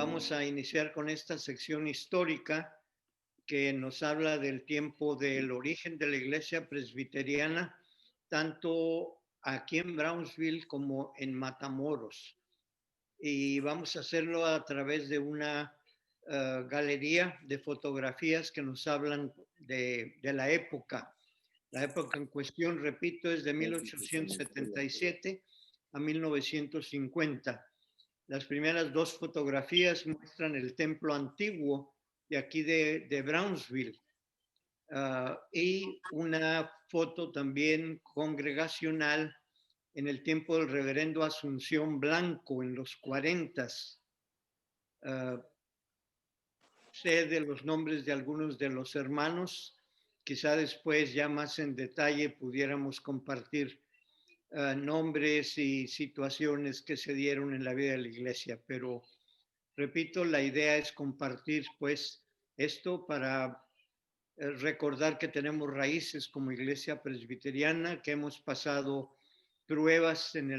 vamos a iniciar con esta sección histórica que nos habla del tiempo del origen de la iglesia presbiteriana, tanto aquí en Brownsville como en Matamoros. Y vamos a hacerlo a través de una galería de fotografías que nos hablan de la época. La época en cuestión, repito, es de 1877 a 1950. Las primeras dos fotografías muestran el templo antiguo de aquí de Brownsville y una foto también congregacional en el tiempo del reverendo Asunción Blanco en los 40s. Sé de los nombres de algunos de los hermanos. Quizá después, ya más en detalle, pudiéramos compartir nombres y situaciones que se dieron en la vida de la iglesia. Pero, repito, la idea es compartir, pues, esto para recordar que tenemos raíces como iglesia presbiteriana, que hemos pasado pruebas en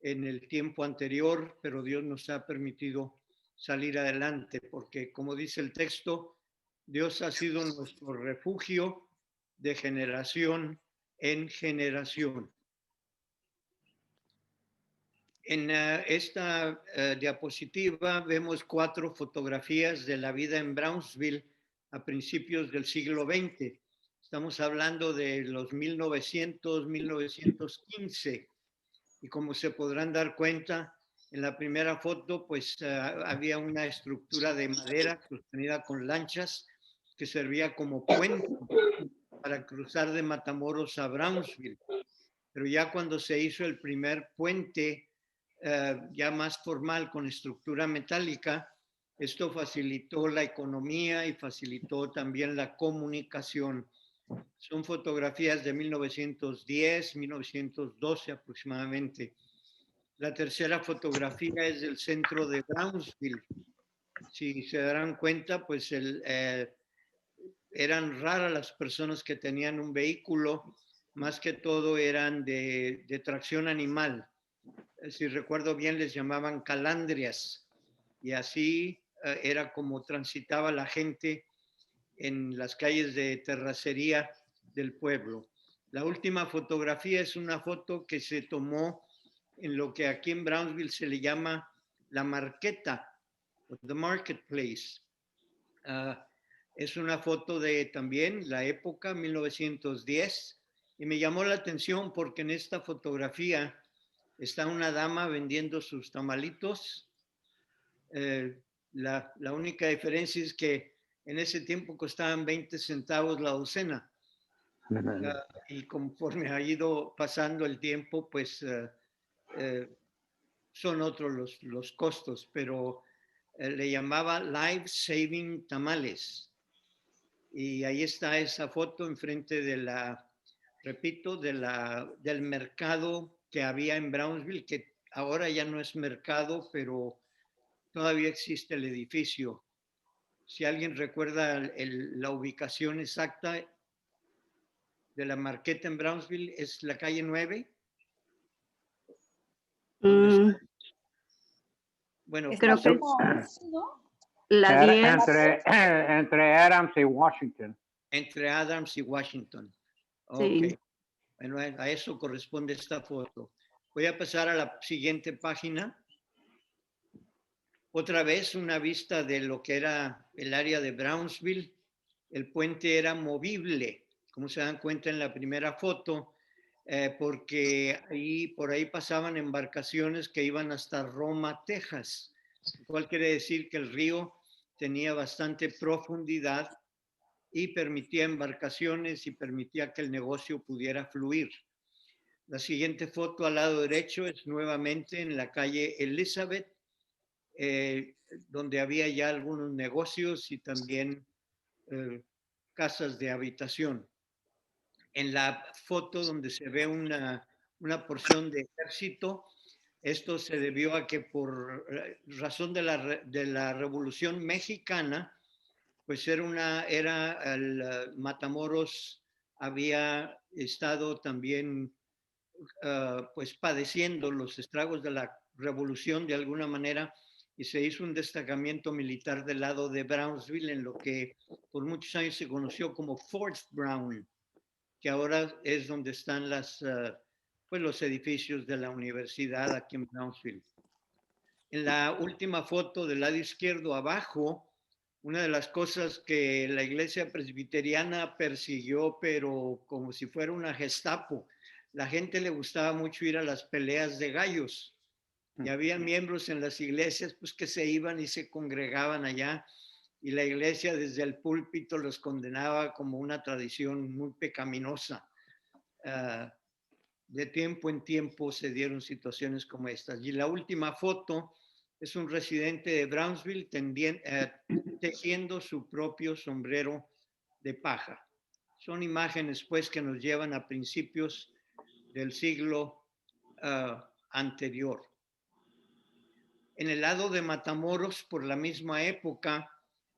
el tiempo anterior, pero Dios nos ha permitido salir adelante, porque como dice el texto, Dios ha sido nuestro refugio de generación en generación. En esta diapositiva vemos 4 fotografías de la vida en Brownsville a principios del siglo XX. Estamos hablando de los 1900, 1915. Y como se podrán dar cuenta, en la primera foto, pues había una estructura de madera sostenida con lanchas que servía como puente para cruzar de Matamoros a Brownsville. Pero ya cuando se hizo el primer puente, ya más formal con estructura metálica, esto facilitó la economía y facilitó también la comunicación. Son fotografías de 1910, 1912 aproximadamente. La tercera fotografía es del centro de Brownsville. Si se darán cuenta, pues eran raras las personas que tenían un vehículo, más que todo eran de tracción animal. Si recuerdo bien, les llamaban calandrias. Y así era como transitaba la gente en las calles de terracería del pueblo. La última fotografía es una foto que se tomó en lo que aquí en Brownsville se le llama la marqueta, the marketplace. Es una foto de también la época 1910 y me llamó la atención porque en esta fotografía está una dama vendiendo sus tamalitos. La única diferencia es que en ese tiempo costaban 20 centavos la docena. Y conforme ha ido pasando el tiempo, pues son otros los costos, pero le llamaba Life Saving Tamales. Y ahí está esa foto enfrente de repito, del mercado que había en Brownsville, que ahora ya no es mercado, pero todavía existe el edificio. Si alguien recuerda la ubicación exacta de la marqueta en Brownsville, es la calle 9. Bueno, creo que la 10. Entre Adams y Washington. Entre Adams y Washington. Sí. Ok. Bueno, a eso corresponde esta foto. Voy a pasar a la siguiente página. Otra vez una vista de lo que era el área de Brownsville. El puente era movible, como se dan cuenta en la primera foto, porque por ahí pasaban embarcaciones que iban hasta Roma, Texas, lo cual quiere decir que el río tenía bastante profundidad y permitía embarcaciones y permitía que el negocio pudiera fluir. La siguiente foto al lado derecho es nuevamente en la calle Elizabeth, donde había ya algunos negocios y también casas de habitación. En la foto donde se ve una porción de ejército, esto se debió a que por razón de la Revolución Mexicana, pues Matamoros había estado también pues padeciendo los estragos de la revolución de alguna manera, y se hizo un destacamento militar del lado de Brownsville en lo que por muchos años se conoció como Fort Brown, que ahora es donde están pues los edificios de la universidad aquí en Brownsville. En la última foto del lado izquierdo abajo, una de las cosas que la iglesia presbiteriana persiguió, pero como si fuera una Gestapo, la gente le gustaba mucho ir a las peleas de gallos. Y había miembros en las iglesias pues, que se iban y se congregaban allá, y la iglesia desde el púlpito los condenaba como una tradición muy pecaminosa. De tiempo en tiempo se dieron situaciones como estas. Y la última foto es un residente de Brownsville tejiendo su propio sombrero de paja. Son imágenes pues que nos llevan a principios del siglo anterior. En el lado de Matamoros, por la misma época,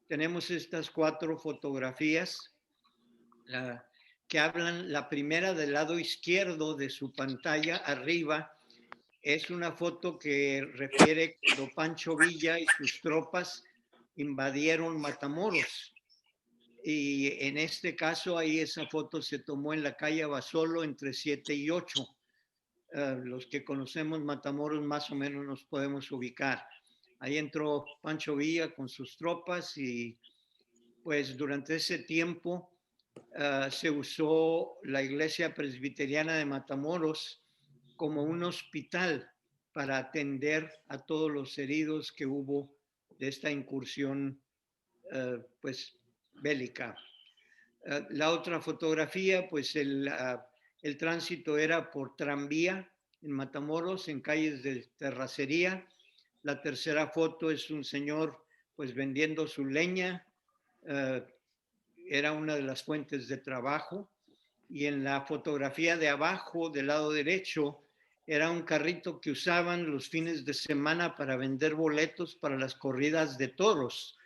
tenemos estas 4 fotografías que hablan. La primera del lado izquierdo de su pantalla arriba es una foto que refiere cuando Pancho Villa y sus tropas invadieron Matamoros. Y en este caso, ahí esa foto se tomó en la calle Basolo entre 7 y 8. Los que conocemos Matamoros más o menos nos podemos ubicar. Ahí entró Pancho Villa con sus tropas y pues durante ese tiempo se usó la iglesia presbiteriana de Matamoros como un hospital para atender a todos los heridos que hubo de esta incursión pues bélica. La otra fotografía, pues el tránsito era por tranvía en Matamoros, en calles de terracería. La tercera foto es un señor pues vendiendo su leña, era una de las fuentes de trabajo. Y en la fotografía de abajo, del lado derecho, era un carrito que usaban los fines de semana para vender boletos para las corridas de toros.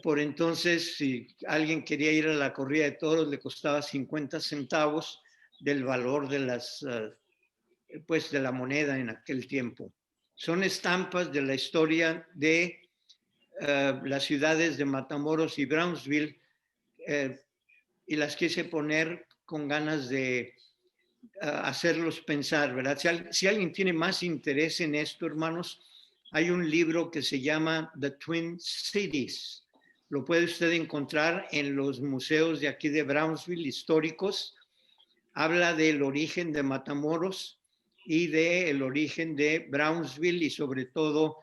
Por entonces, si alguien quería ir a la corrida de toros, le costaba 50 centavos del valor de pues de la moneda en aquel tiempo. Son estampas de la historia de las ciudades de Matamoros y Brownsville, y las quise poner con ganas de hacerlos pensar, ¿verdad? Si alguien tiene más interés en esto, hermanos, hay un libro que se llama The Twin Cities. Lo puede usted encontrar en los museos de aquí de Brownsville históricos. Habla del origen de Matamoros y del origen de Brownsville y sobre todo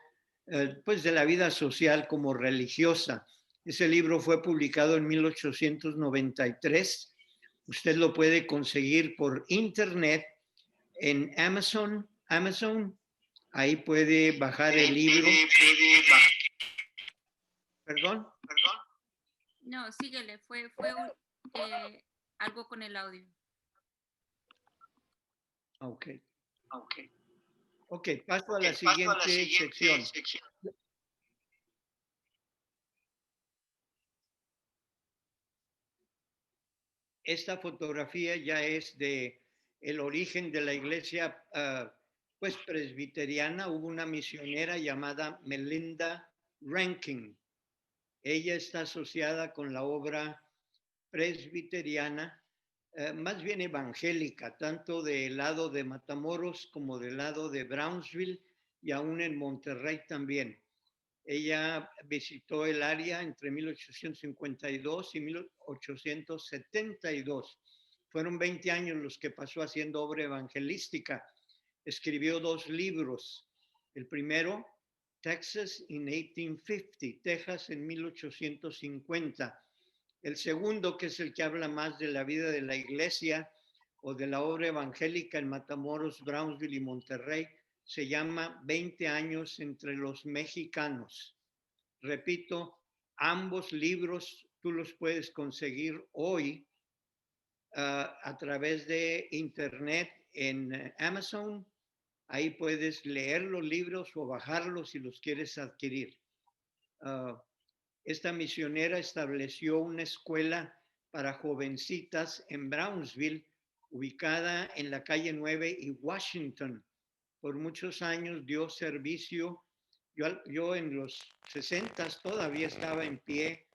pues de la vida social como religiosa. Ese libro fue publicado en 1893. Usted lo puede conseguir por internet en Amazon. Ahí puede bajar el libro. ¿Perdón? No, síguele, fue algo con el audio. Ok, paso a la siguiente sección. Esta fotografía ya es de el origen de la iglesia pues presbiteriana. Hubo una misionera llamada Melinda Rankin. Ella está asociada con la obra presbiteriana, más bien evangélica, tanto del lado de Matamoros como del lado de Brownsville y aún en Monterrey también. Ella visitó el área entre 1852 y 1872. Fueron 20 años los que pasó haciendo obra evangelística. Escribió 2 libros. El primero, Texas in 1850, Texas en 1850. El segundo, que es el que habla más de la vida de la iglesia o de la obra evangélica en Matamoros, Brownsville y Monterrey, se llama 20 años entre los mexicanos. Repito, ambos libros tú los puedes conseguir hoy a través de internet en Amazon. Ahí puedes leer los libros o bajarlos si los quieres adquirir. Esta misionera estableció una escuela para jovencitas en Brownsville, ubicada en la calle 9 y Washington. Por muchos años dio servicio Yo en los 60s todavía estaba en pie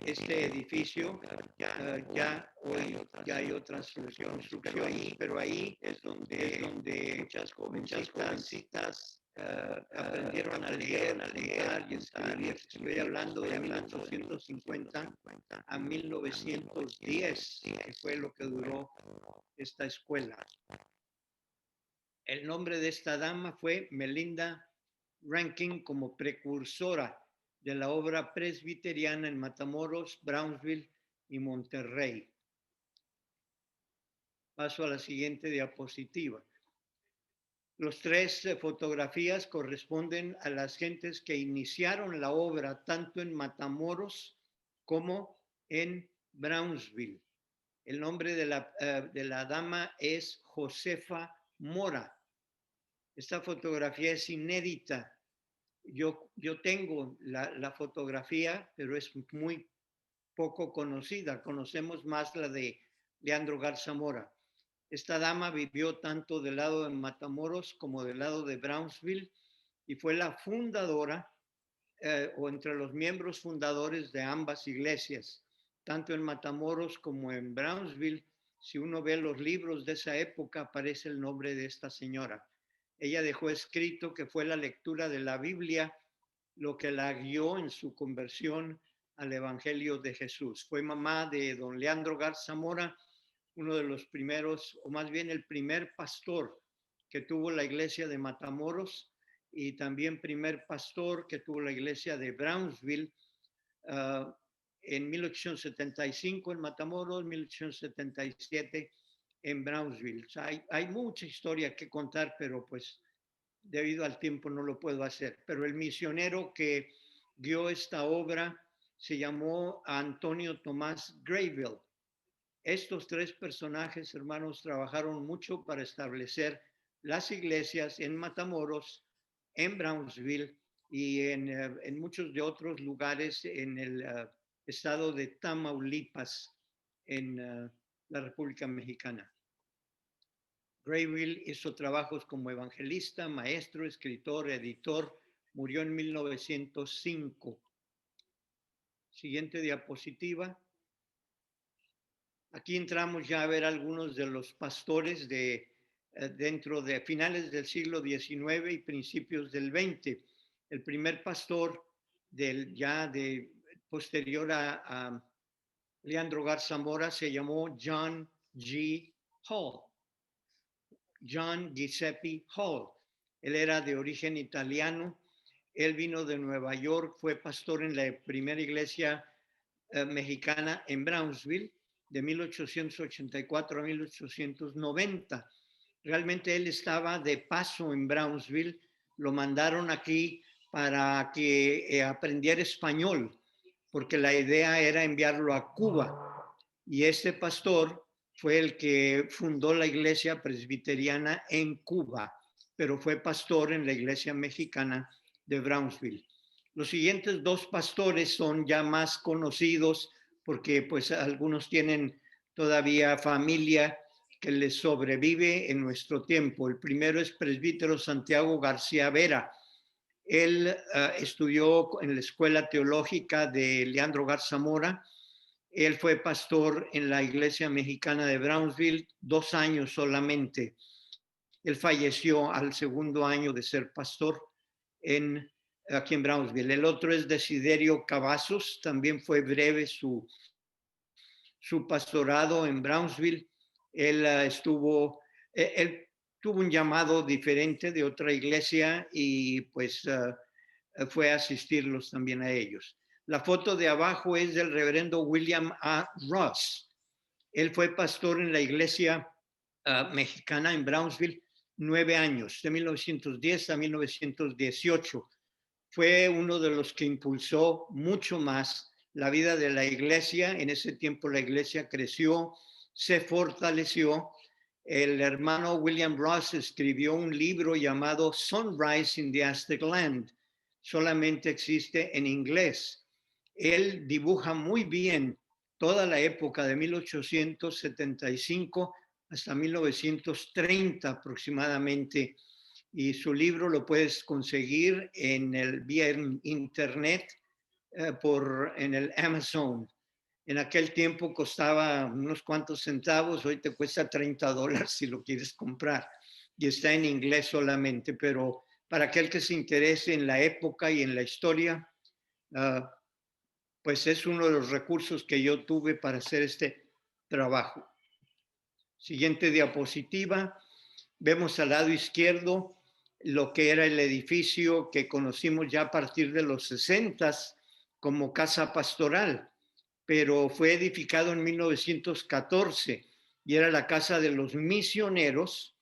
este edificio. Ya hoy ya hay otras construcciones, pero ahí es donde muchas jovencitas aprendieron a leer, y escribir. Estoy hablando de 1850 a 1910, que fue lo que duró esta escuela. El nombre de esta dama fue Melinda Rankin, como precursora de la obra presbiteriana en Matamoros, Brownsville y Monterrey. Paso a la siguiente diapositiva. Los tres fotografías corresponden a las gentes que iniciaron la obra tanto en Matamoros como en Brownsville. El nombre de la dama es Josefa Mora. Esta fotografía es inédita. Yo tengo la fotografía, pero es muy poco conocida. Conocemos más la de Leandro Garza Mora. Esta dama vivió tanto del lado de Matamoros como del lado de Brownsville y fue la fundadora o entre los miembros fundadores de ambas iglesias, tanto en Matamoros como en Brownsville. Si uno ve los libros de esa época, aparece el nombre de esta señora. Ella dejó escrito que fue la lectura de la Biblia lo que la guió en su conversión al Evangelio de Jesús. Fue mamá de don Leandro Garza Mora, uno de los primeros, o más bien el primer pastor que tuvo la iglesia de Matamoros, y también primer pastor que tuvo la iglesia de Brownsville en 1875 en Matamoros, 1877 en Brownsville. O sea, hay mucha historia que contar, pero pues debido al tiempo no lo puedo hacer. Pero el misionero que guió esta obra se llamó Antonio Tomás Graybill. Estos tres personajes, hermanos, trabajaron mucho para establecer las iglesias en Matamoros, en Brownsville y en muchos de otros lugares en el estado de Tamaulipas, en la República Mexicana. Graybill hizo trabajos como evangelista, maestro, escritor, editor. Murió en 1905. Siguiente diapositiva. Aquí entramos ya a ver algunos de los pastores dentro de finales del siglo XIX y principios del XX. El primer pastor posterior a Leandro Garza Mora se llamó John G. Hall. John Giuseppe Hall. Él era de origen italiano. Él vino de Nueva York, fue pastor en la primera iglesia mexicana en Brownsville de 1884 a 1890. Realmente él estaba de paso en Brownsville. Lo mandaron aquí para que aprendiera español, porque la idea era enviarlo a Cuba. Y este pastor fue el que fundó la iglesia presbiteriana en Cuba, pero fue pastor en la iglesia mexicana de Brownsville. Los siguientes dos pastores son ya más conocidos porque pues algunos tienen todavía familia que les sobrevive en nuestro tiempo. El primero es presbítero Santiago García Vera. Él estudió en la Escuela Teológica de Leandro Garza Mora. Él fue pastor en la iglesia mexicana de Brownsville 2 años solamente. Él falleció al segundo año de ser pastor aquí en Brownsville. El otro es Desiderio Cavazos, también fue breve su pastorado en Brownsville. Él tuvo un llamado diferente de otra iglesia y pues fue a asistirlos también a ellos. La foto de abajo es del reverendo William A. Ross. Él fue pastor en la iglesia mexicana en Brownsville 9 años, de 1910 a 1918. Fue uno de los que impulsó mucho más la vida de la iglesia. En ese tiempo la iglesia creció, se fortaleció. El hermano William Ross escribió un libro llamado Sunrise in the Aztec Land. Solamente existe en inglés. Él dibuja muy bien toda la época de 1875 hasta 1930 aproximadamente y su libro lo puedes conseguir vía internet en el Amazon. En aquel tiempo costaba unos cuantos centavos, hoy te cuesta $30 si lo quieres comprar. Y está en inglés solamente, pero para aquel que se interese en la época y en la historia, pues es uno de los recursos que yo tuve para hacer este trabajo. Siguiente diapositiva. Vemos al lado izquierdo lo que era el edificio que conocimos ya a partir de los 60s como casa pastoral, pero fue edificado en 1914 y era la casa de los misioneros,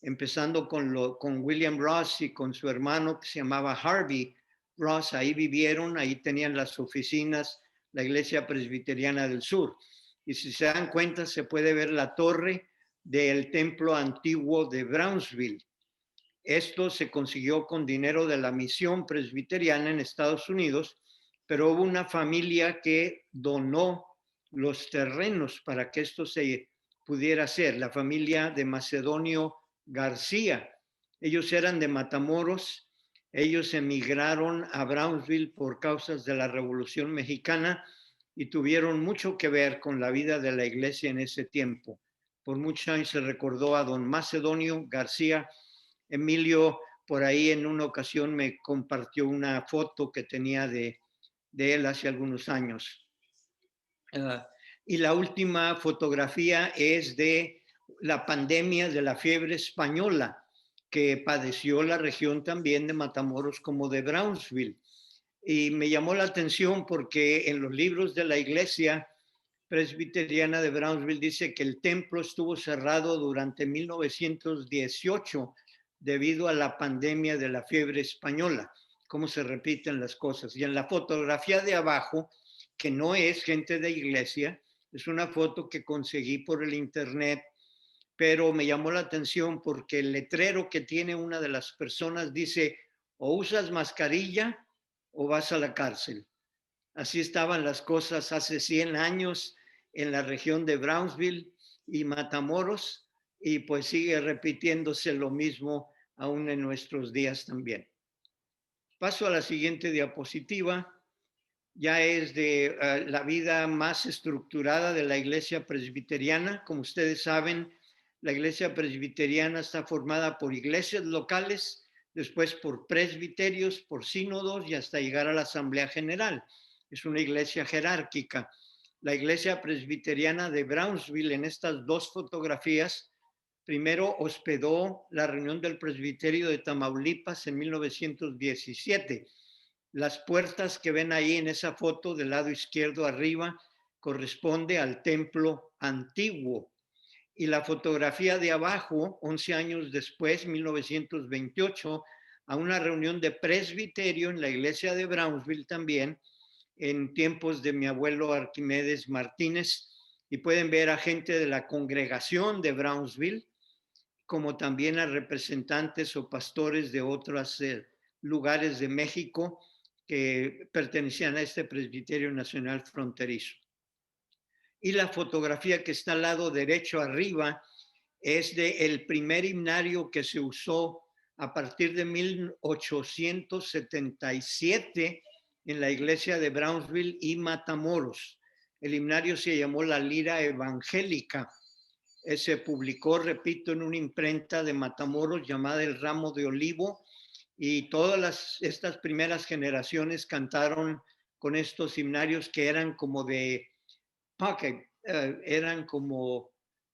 empezando con William Ross y con su hermano que se llamaba Harvey Ross. Ahí vivieron, ahí tenían las oficinas, la Iglesia Presbiteriana del Sur. Y si se dan cuenta, se puede ver la torre del templo antiguo de Brownsville. Esto se consiguió con dinero de la misión presbiteriana en Estados Unidos, pero hubo una familia que donó los terrenos para que esto se pudiera hacer, la familia de Macedonio García. Ellos eran de Matamoros, ellos emigraron a Brownsville por causas de la Revolución Mexicana y tuvieron mucho que ver con la vida de la iglesia en ese tiempo. Por muchos años se recordó a don Macedonio García. Emilio por ahí en una ocasión me compartió una foto que tenía de él hace algunos años. Y la última fotografía es de la pandemia de la fiebre española que padeció la región también de Matamoros como de Brownsville. Y me llamó la atención porque en los libros de la iglesia presbiteriana de Brownsville dice que el templo estuvo cerrado durante 1918 debido a la pandemia de la fiebre española, cómo se repiten las cosas. Y en la fotografía de abajo, que no es gente de iglesia, es una foto que conseguí por el internet, pero me llamó la atención porque el letrero que tiene una de las personas dice, o usas mascarilla o vas a la cárcel. Así estaban las cosas hace 100 años en la región de Brownsville y Matamoros, y pues sigue repitiéndose lo mismo aún en nuestros días también. Paso a la siguiente diapositiva. Ya es de la vida más estructurada de la iglesia presbiteriana. Como ustedes saben, la iglesia presbiteriana está formada por iglesias locales, después por presbiterios, por sínodos y hasta llegar a la Asamblea General. Es una iglesia jerárquica. La iglesia presbiteriana de Brownsville en estas dos fotografías, primero hospedó la reunión del presbiterio de Tamaulipas en 1917. Las puertas que ven ahí en esa foto del lado izquierdo arriba corresponde al templo antiguo. Y la fotografía de abajo, 11 años después, 1928, a una reunión de presbiterio en la iglesia de Brownsville también, en tiempos de mi abuelo Arquimedes Martínez, y pueden ver a gente de la congregación de Brownsville, como también a representantes o pastores de otros lugares de México que pertenecían a este Presbiterio Nacional Fronterizo. Y la fotografía que está al lado derecho arriba es del primer himnario que se usó a partir de 1877 en la iglesia de Brownsville y Matamoros. El himnario se llamó La Lira Evangélica. Se publicó, repito, en una imprenta de Matamoros llamada El Ramo de Olivo, y todas estas primeras generaciones cantaron con estos himnarios que eran como de pocket, eran como,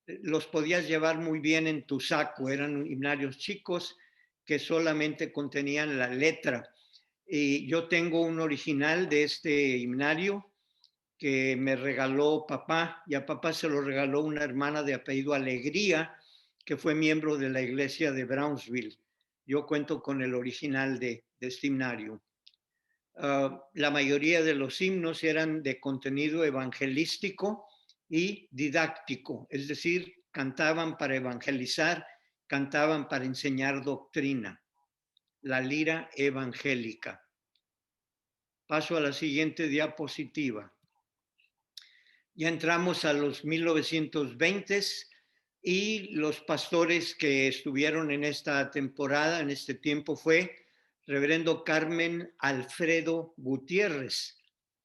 los podías llevar muy bien en tu saco, eran himnarios chicos que solamente contenían la letra. Y yo tengo un original de este himnario que me regaló papá, y a papá se lo regaló una hermana de apellido Alegría, que fue miembro de la iglesia de Brownsville. Yo cuento con el original de este himnario. La mayoría de los himnos eran de contenido evangelístico y didáctico, es decir, cantaban para evangelizar, cantaban para enseñar doctrina. La lira evangélica. Paso a la siguiente diapositiva. Ya entramos a los 1920s. Y los pastores que estuvieron en esta temporada, en este tiempo, fue Reverendo Carmen Alfredo Gutiérrez,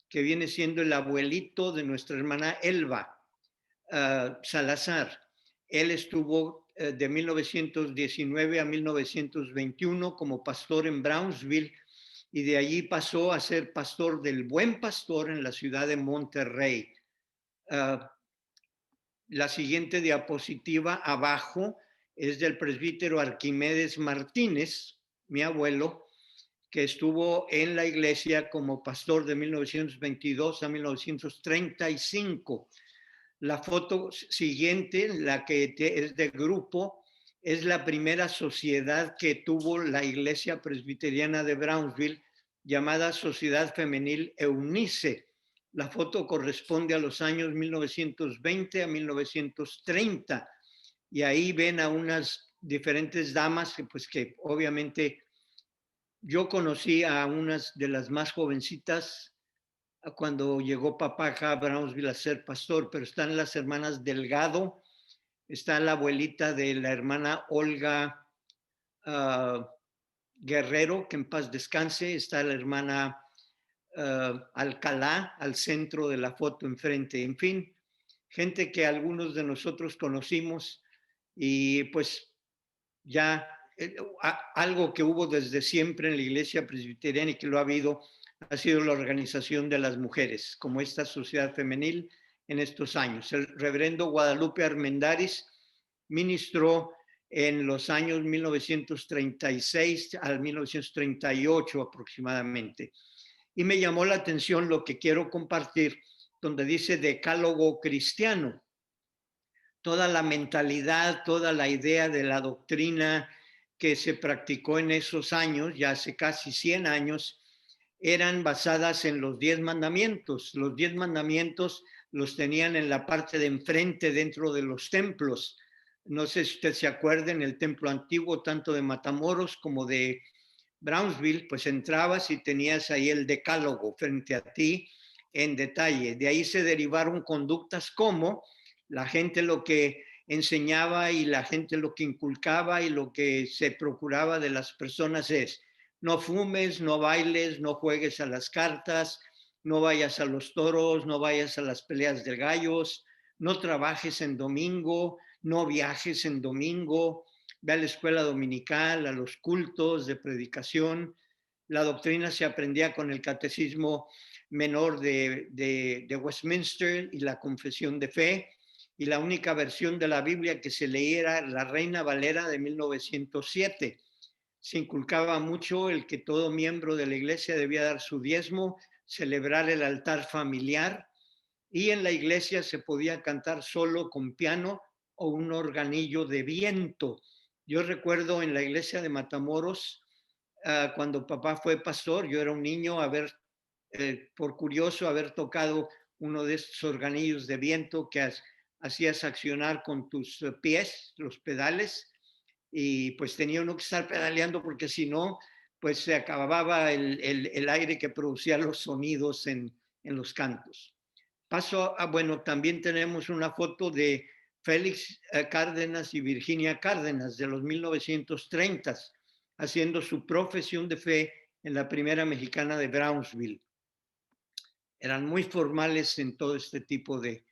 que viene siendo el abuelito de nuestra hermana Elba Salazar. Él estuvo de 1919 a 1921 como pastor en Brownsville y de allí pasó a ser pastor del Buen Pastor en la ciudad de Monterrey. La siguiente diapositiva abajo es del presbítero Arquimedes Martínez, mi abuelo, que estuvo en la iglesia como pastor de 1922 a 1935. La foto siguiente, la que es de grupo, es la primera sociedad que tuvo la iglesia presbiteriana de Brownsville, llamada Sociedad Femenil Eunice. La foto corresponde a los años 1920 a 1930 y ahí ven a unas diferentes damas que obviamente yo conocí a unas de las más jovencitas cuando llegó papá acá a Brownsville a ser pastor, pero están las hermanas Delgado, está la abuelita de la hermana Olga Guerrero, que en paz descanse, está la hermana Alcalá al centro de la foto enfrente, en fin, gente que algunos de nosotros conocimos y pues ya algo que hubo desde siempre en la iglesia presbiteriana y que lo ha habido ha sido la organización de las mujeres, como esta sociedad femenil en estos años. El reverendo Guadalupe Armendáriz ministró en los años 1936 al 1938 aproximadamente. Y me llamó la atención lo que quiero compartir, donde dice decálogo cristiano. Toda la mentalidad, toda la idea de la doctrina que se practicó en esos años, ya hace casi 100 años, eran basadas en los 10 mandamientos. Los 10 mandamientos los tenían en la parte de enfrente dentro de los templos. No sé si usted se acuerda, en el templo antiguo, tanto de Matamoros como de Brownsville, pues entrabas y tenías ahí el decálogo frente a ti en detalle. De ahí se derivaron conductas como la gente lo que enseñaba y la gente lo que inculcaba y lo que se procuraba de las personas es no fumes, no bailes, no juegues a las cartas, no vayas a los toros, no vayas a las peleas de gallos, no trabajes en domingo, no viajes en domingo, ve a la escuela dominical, a los cultos de predicación. La doctrina se aprendía con el catecismo menor de Westminster y la confesión de fe. Y la única versión de la Biblia que se leía era la Reina Valera de 1907. Se inculcaba mucho el que todo miembro de la iglesia debía dar su diezmo, celebrar el altar familiar y en la iglesia se podía cantar solo con piano o un organillo de viento. Yo recuerdo en la iglesia de Matamoros, cuando papá fue pastor, yo era un niño, por curioso, haber tocado uno de estos organillos de viento que hacías accionar con tus pies, los pedales, y pues tenía uno que estar pedaleando porque si no, pues se acababa el aire que producía los sonidos en los cantos. Paso a, bueno, también tenemos una foto de Félix Cárdenas y Virginia Cárdenas de los 1930 haciendo su profesión de fe en la primera mexicana de Brownsville. Eran muy formales en todo este tipo de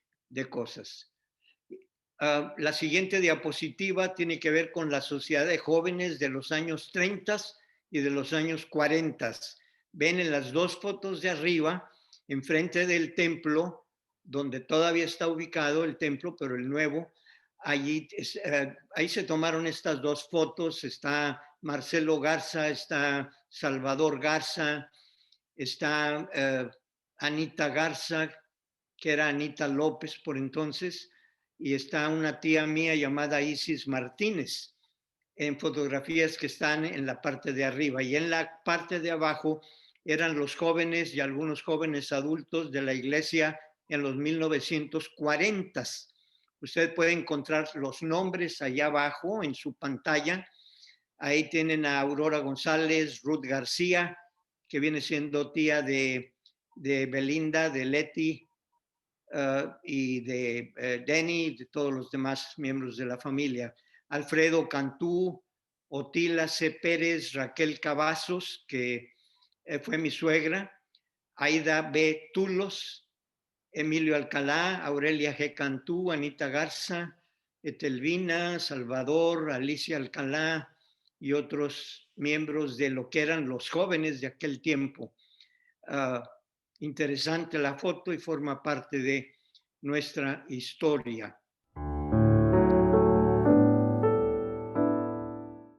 cosas. La siguiente diapositiva tiene que ver con la sociedad de jóvenes de los años 30 y de los años 40. Ven en las dos fotos de arriba, enfrente del templo, donde todavía está ubicado el templo, pero el nuevo, ahí se tomaron estas dos fotos, está Marcelo Garza, está Salvador Garza, está Anita Garza, que era Anita López por entonces, y está una tía mía llamada Isis Martínez, en fotografías que están en la parte de arriba. Y en la parte de abajo eran los jóvenes y algunos jóvenes adultos de la iglesia en los 1940. Usted puede encontrar los nombres allá abajo en su pantalla. Ahí tienen a Aurora González, Ruth García, que viene siendo tía de Belinda, de Leti, y de Denny y de todos los demás miembros de la familia. Alfredo Cantú, Otila C. Pérez, Raquel Cavazos, que fue mi suegra, Aida B. Tulos, Emilio Alcalá, Aurelia G. Cantú, Anita Garza, Etelvina, Salvador, Alicia Alcalá y otros miembros de lo que eran los jóvenes de aquel tiempo. Interesante la foto y forma parte de nuestra historia.